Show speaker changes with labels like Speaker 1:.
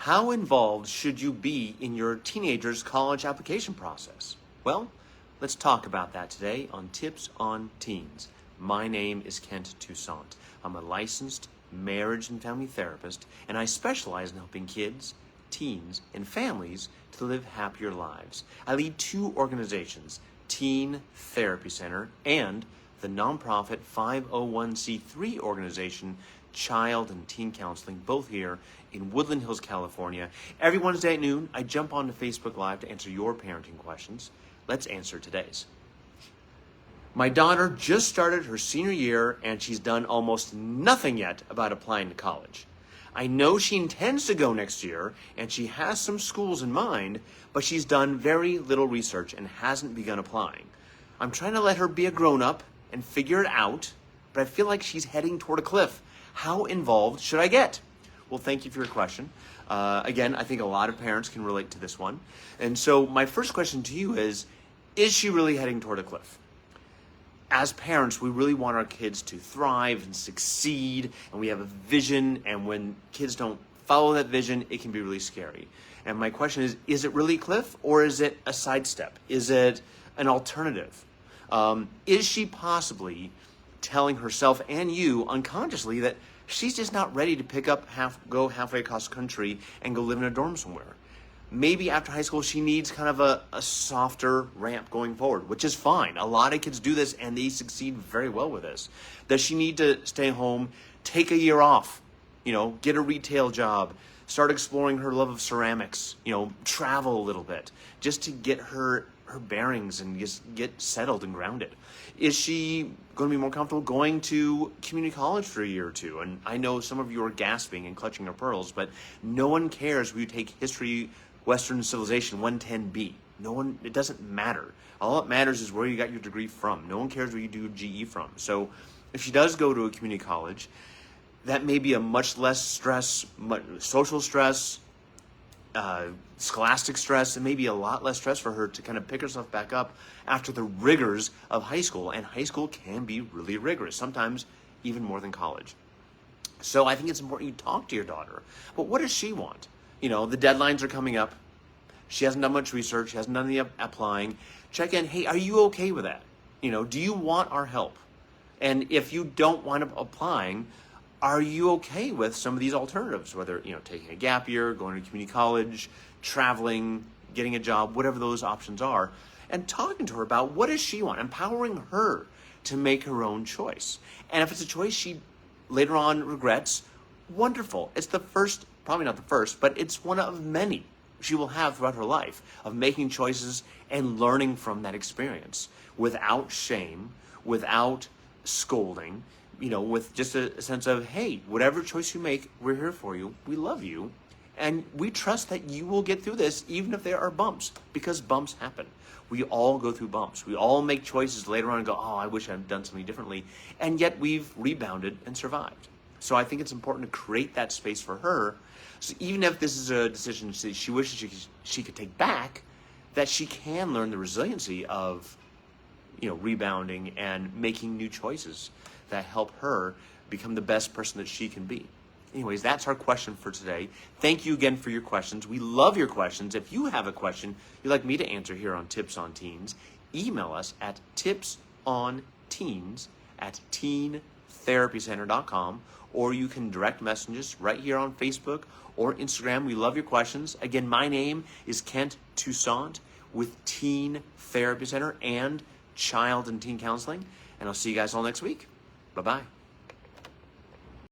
Speaker 1: How involved should you be in your teenager's college application process? Well, let's talk about that today on Tips on Teens. My name is Kent Toussaint. I'm a licensed marriage and family therapist, and I specialize in helping kids, teens, and families to live happier lives. I lead two organizations, Teen Therapy Center and the nonprofit 501c3 organization Child and Teen Counseling, both here in Woodland Hills, California. Every Wednesday at noon, I jump onto Facebook Live to answer your parenting questions. Let's answer today's. My daughter just started her senior year and she's done almost nothing yet about applying to college. I know she intends to go next year and she has some schools in mind, but she's done very little research and hasn't begun applying. I'm trying to let her be a grown-up and figure it out, but I feel like she's heading toward a cliff. How involved should I get? Well, thank you for your question. Again, I think a lot of parents can relate to this one. And so my first question to you is she really heading toward a cliff? As parents, we really want our kids to thrive and succeed, and we have a vision, and when kids don't follow that vision, it can be really scary. And my question is it really a cliff, or is it a sidestep? Is it an alternative? Is she possibly telling herself and you unconsciously that she's just not ready to go halfway across the country and go live in a dorm somewhere? Maybe after high school, she needs kind of a softer ramp going forward, which is fine. A lot of kids do this and they succeed very well with this. Does she need to stay home, take a year off, get a retail job, start exploring her love of ceramics, travel a little bit, just to get her bearings and just get settled and grounded? Is she going to be more comfortable going to community college for a year or two? And I know some of you are gasping and clutching your pearls, but no one cares when you take history, Western Civilization 110B. It doesn't matter. All that matters is where you got your degree from. No one cares where you do GE from. So if she does go to a community college, that may be a much less stress, social stress, scholastic stress, and maybe a lot less stress for her to kind of pick herself back up after the rigors of high school. And high school can be really rigorous, sometimes even more than college. So I think it's important you talk to your daughter. But what does she want? The deadlines are coming up. She hasn't done much research. She hasn't done any applying. Check in. Hey, are you okay with that? Do you want our help? And if you don't wind up applying, are you okay with some of these alternatives? Whether, taking a gap year, going to community college, traveling, getting a job, whatever those options are, and talking to her about what does she want, empowering her to make her own choice. And if it's a choice she later on regrets, wonderful. It's the first, probably not the first, but it's one of many she will have throughout her life of making choices and learning from that experience without shame, without scolding, with just a sense of, hey, whatever choice you make, we're here for you. We love you. And we trust that you will get through this, even if there are bumps, because bumps happen. We all go through bumps. We all make choices later on and go, oh, I wish I'd done something differently. And yet we've rebounded and survived. So I think it's important to create that space for her. So even if this is a decision she wishes she could take back, that she can learn the resiliency of, rebounding and making new choices that help her become the best person that she can be. Anyways, that's our question for today. Thank you again for your questions. We love your questions. If you have a question you'd like me to answer here on Tips on Teens, email us at tipsonteens@teentherapycenter.com, or you can direct messages right here on Facebook or Instagram. We love your questions. Again, my name is Kent Toussaint with Teen Therapy Center and Child and Teen Counseling, and I'll see you guys all next week. Bye-bye.